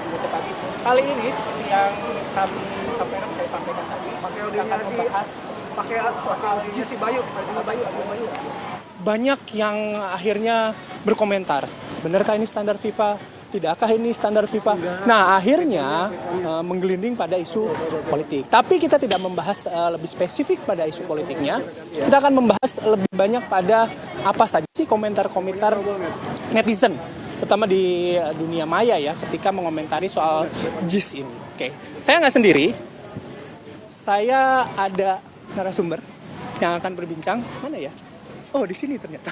Indonesia Pagi. Kali ini seperti yang saya sampaikan tadi, kita akan membahas soal GIS Bayu. Banyak yang akhirnya berkomentar, benarkah ini standar FIFA? Tidakkah ini standar FIFA? Nah, akhirnya menggelinding pada isu politik. Tapi kita tidak membahas lebih spesifik pada isu politiknya. Kita akan membahas lebih banyak pada apa saja sih komentar-komentar netizen, terutama di dunia maya ya, ketika mengomentari soal GIS ini. Oke, saya nggak sendiri. Saya ada narasumber yang akan berbincang. Mana ya? Oh, di sini ternyata.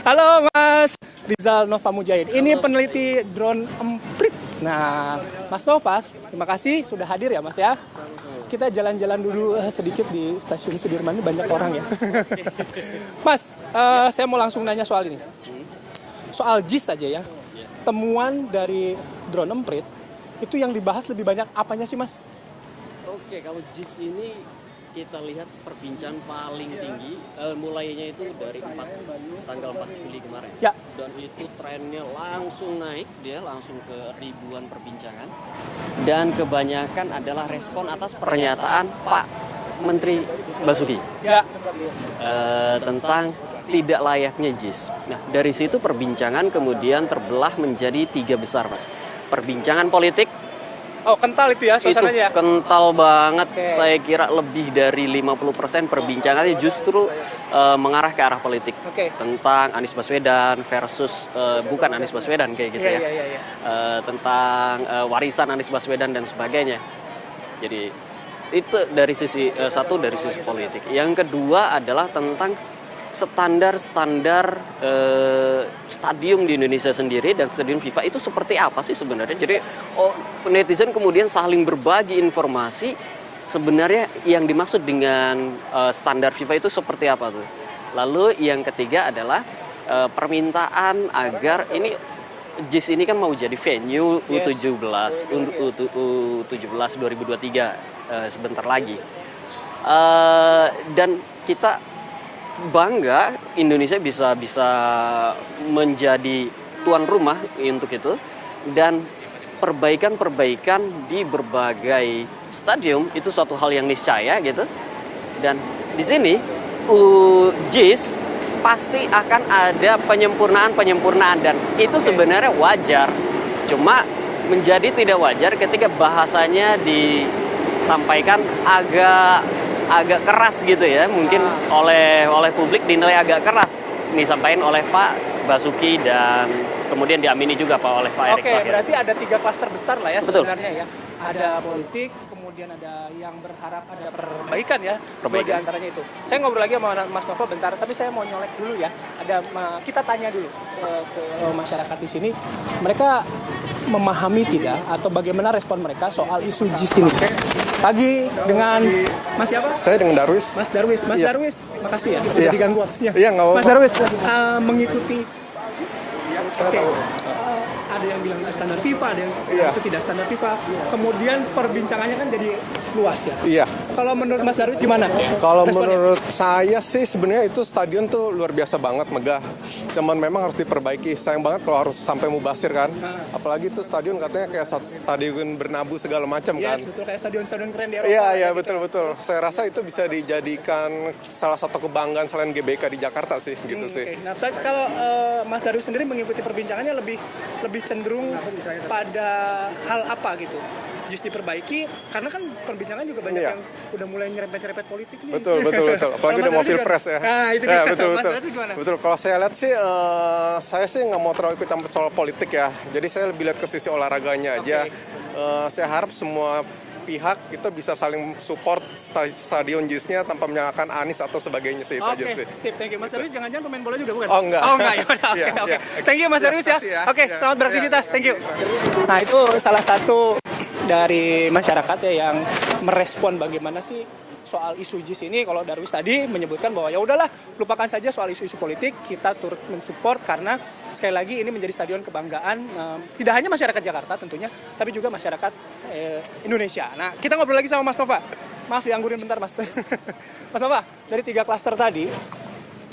Halo Mas Rizal Nova Mujahid. Ini peneliti drone emprit. Nah, Mas Nova, terima kasih sudah hadir ya Mas ya. Kita jalan-jalan dulu sedikit di stasiun Sudirman, ini banyak orang ya. Mas, saya mau langsung nanya soal ini. Soal GIS saja ya. Temuan dari drone emprit itu yang dibahas lebih banyak apanya sih Mas? Oke, kalau GIS ini kita lihat perbincangan paling tinggi mulainya itu dari tanggal 4 Juli kemarin. Ya. Dan itu trennya langsung naik, dia langsung ke ribuan perbincangan. Dan kebanyakan adalah respon atas pernyataan Pak Menteri Basuki. Ya. Tentang tidak layaknya GIS. Nah, dari situ perbincangan kemudian terbelah menjadi 3 besar, Mas. Perbincangan politik. Oh, kental itu ya suasananya. Itu kental banget. Oke. Saya kira lebih dari 50% perbincangannya justru mengarah ke arah politik. Oke. Tentang Anies Baswedan versus bukan Anies Baswedan kayak gitu ya. Iya. Tentang warisan Anies Baswedan dan sebagainya. Jadi itu dari sisi satu dari sisi politik. Yang kedua adalah tentang standar stadium di Indonesia sendiri dan stadium FIFA itu seperti apa sih sebenarnya. Jadi netizen kemudian saling berbagi informasi sebenarnya yang dimaksud dengan standar FIFA itu seperti apa tuh. Lalu yang ketiga adalah permintaan agar ini GIS ini kan mau jadi venue U17 U17 2023 sebentar lagi. Dan kita bangga Indonesia bisa menjadi tuan rumah untuk itu, dan perbaikan di berbagai stadium itu suatu hal yang niscaya gitu. Dan di sini GIS pasti akan ada penyempurnaan dan itu sebenarnya wajar. Cuma menjadi tidak wajar ketika bahasanya disampaikan agak keras gitu ya, mungkin oleh publik dinilai agak keras disampaikan oleh Pak Basuki dan kemudian diamini juga oleh Pak Erick Thohir. Oke, berarti ada 3 klaster besar lah ya. Betul. Sebenarnya ya. Ada politik, kemudian ada yang berharap ada perbaikan ya. Perbaikan. Di antaranya itu. Saya ngobrol lagi sama Mas Nova bentar, tapi saya mau nyolek dulu ya. Kita tanya dulu ke masyarakat di sini. Mereka memahami tidak atau bagaimana respon mereka soal isu GIS ini? Pagi dengan Mas siapa? Saya dengan Darwis. Mas Darwis. Mas Iya. Darwis, makasih ya sudah diganggu waktunya. Iya, nggak apa-apa. Mas Darwis mengikuti. Oke. Ada yang bilang itu standar FIFA, ada yang itu tidak standar FIFA. Kemudian perbincangannya kan jadi luas ya. Iya. Kalau menurut Mas Darwis gimana? Kalau responnya? menurut saya sih sebenarnya itu stadion tuh luar biasa banget, megah. Cuman memang harus diperbaiki. Sayang banget kalau harus sampai mubasir kan. Apalagi itu stadion katanya kayak stadion Bernabeu segala macam kan. Yes, betul, kayak stadion-stadion keren di Eropa. Iya, betul. Saya rasa itu bisa dijadikan salah satu kebanggaan selain GBK di Jakarta sih, gitu sih. Oke. Nah, kalau Mas Darwis sendiri mengikuti perbincangannya lebih cenderung pada hal apa gitu? GIS diperbaiki, karena kan perbincangan juga banyak yang udah mulai nyerempet-nyerempet politik nih. Betul. Apalagi udah mau pilpres ya. Nah, itu ya, dia. betul. Mas Darwis gimana? Betul. Kalau saya lihat sih, saya sih nggak mau terlalu ikut campur soal politik ya. Jadi saya lebih lihat ke sisi olahraganya aja. Saya harap semua pihak kita bisa saling support stadion GIS-nya tanpa menyalahkan Anies atau sebagainya sih. Itu aja sih. Sip, thank you. Mas Darwis jangan-jangan pemain bola juga bukan? Oh, enggak. Ya udah, oke. Thank you Mas Darwis ya. Makasih ya. Oke, selamat beraktivitas. Thank you. Nah, itu salah satu dari masyarakat ya yang merespon bagaimana sih soal isu GIS ini. Kalau Darwis tadi menyebutkan bahwa ya udahlah, lupakan saja soal isu-isu politik, kita turut mensupport karena sekali lagi ini menjadi stadion kebanggaan tidak hanya masyarakat Jakarta tentunya, tapi juga masyarakat Indonesia. Nah, kita ngobrol lagi sama Mas Nova. Maaf dianggurin bentar Mas. Mas Nova, dari 3 klaster tadi,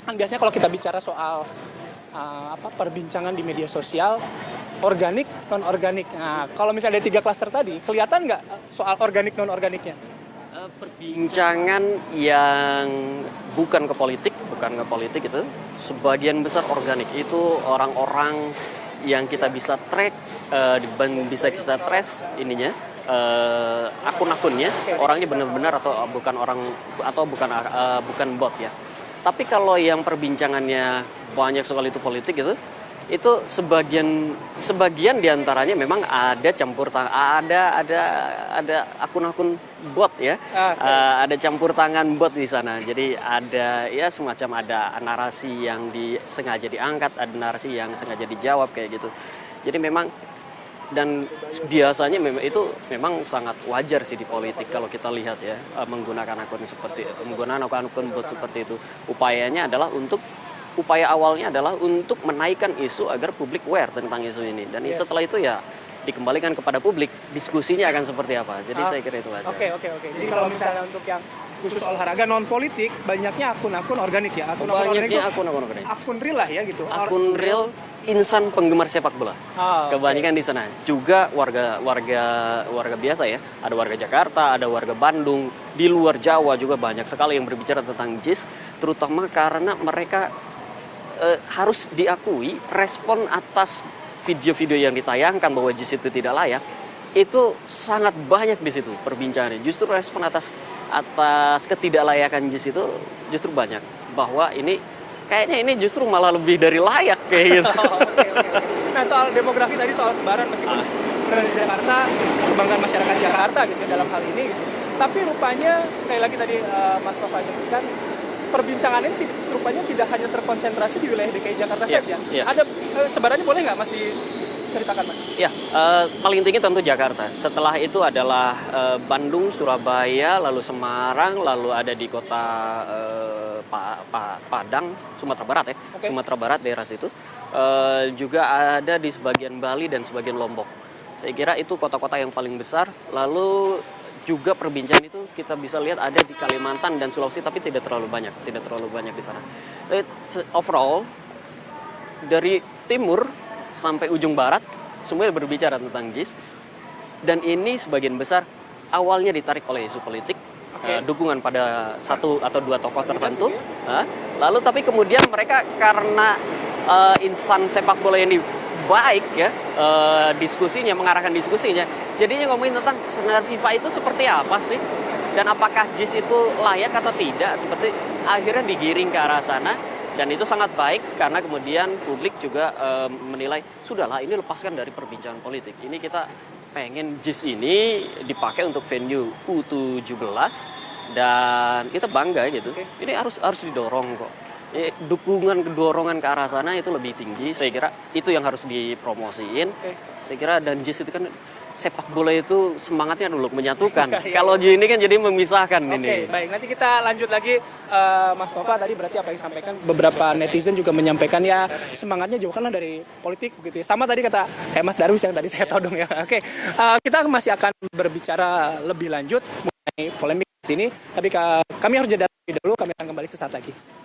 kan biasanya kalau kita bicara soal perbincangan di media sosial organik, non organik. Nah, kalau misalnya ada 3 klaster tadi, kelihatan nggak soal organik non organiknya? Perbincangan yang bukan ke politik itu sebagian besar organik. Itu orang-orang yang kita bisa track, bisa kita trace ininya, akun-akunnya, orangnya benar-benar atau bukan bot ya. Tapi kalau yang perbincangannya banyak sekali itu politik itu sebagian diantaranya memang ada campur tangan, ada akun-akun bot ya, ada campur tangan bot di sana. Jadi ada ya semacam ada narasi yang sengaja diangkat, ada narasi yang sengaja dijawab kayak gitu. Jadi memang dan biasanya memang sangat wajar sih di politik kalau kita lihat ya, menggunakan akun bot seperti itu. Upaya awalnya adalah untuk menaikkan isu agar publik aware tentang isu ini. Dan setelah itu ya dikembalikan kepada publik, diskusinya akan seperti apa. Jadi saya kira itu aja. Oke. Jadi kalau misalnya untuk yang khusus olahraga non politik, banyaknya akun-akun organik ya. Akun-akun organik. Akun real lah ya gitu. Akun real insan penggemar sepak bola. Kebanyakan di sana. Juga warga biasa ya. Ada warga Jakarta, ada warga Bandung, di luar Jawa juga banyak sekali yang berbicara tentang JIS, terutama karena mereka harus diakui respon atas video-video yang ditayangkan bahwa JIS itu tidak layak itu sangat banyak di situ perbincangannya. Justru respon atas ketidaklayakan JIS itu justru banyak, bahwa kayaknya ini justru malah lebih dari layak kayak gitu. Oke. Nah, soal demografi tadi, soal sebaran meskipun berada di Jakarta, kebanggaan masyarakat Jakarta gitu dalam hal ini gitu. Tapi rupanya sekali lagi tadi Mas Nova jelaskan, perbincangan ini rupanya tidak hanya terkonsentrasi di wilayah DKI Jakarta saja. Ada sebarannya, boleh nggak Mas diceritakan Mas? Ya, paling tinggi tentu Jakarta. Setelah itu adalah Bandung, Surabaya, lalu Semarang, lalu ada di kota Padang, Sumatera Barat ya. Okay. Sumatera Barat daerah situ. Juga ada di sebagian Bali dan sebagian Lombok. Saya kira itu kota-kota yang paling besar. Lalu juga perbincangan itu kita bisa lihat ada di Kalimantan dan Sulawesi, tapi tidak terlalu banyak di sana. Overall dari timur sampai ujung barat semuanya berbicara tentang JIS, dan ini sebagian besar awalnya ditarik oleh isu politik, dukungan pada satu atau dua tokoh tertentu, lalu tapi kemudian mereka karena insan sepak bola ini baik ya, mengarahkan diskusinya, jadinya ngomongin tentang standar FIFA itu seperti apa sih, dan apakah JIS itu layak atau tidak, seperti akhirnya digiring ke arah sana. Dan itu sangat baik karena kemudian publik juga menilai, sudahlah ini lepaskan dari perbincangan politik, ini kita pengen JIS ini dipakai untuk venue U17 dan kita bangga gitu. Ini harus didorong kok. Dorongan ke arah sana itu lebih tinggi. Saya kira itu yang harus dipromosiin. Saya kira, dan JIS itu kan sepak bola itu semangatnya dulu menyatukan. Kalau ini kan jadi memisahkan ini. Baik, nanti kita lanjut lagi. Mas Nova tadi berarti apa yang disampaikan, beberapa netizen juga menyampaikan ya semangatnya jauhkanlah dari politik begitu ya. Sama tadi kata kayak Mas Darwis yang tadi saya todong ya. Kita masih akan berbicara lebih lanjut mengenai polemik di sini, tapi kami harus jeda lebih dulu. Kami akan kembali sesaat lagi.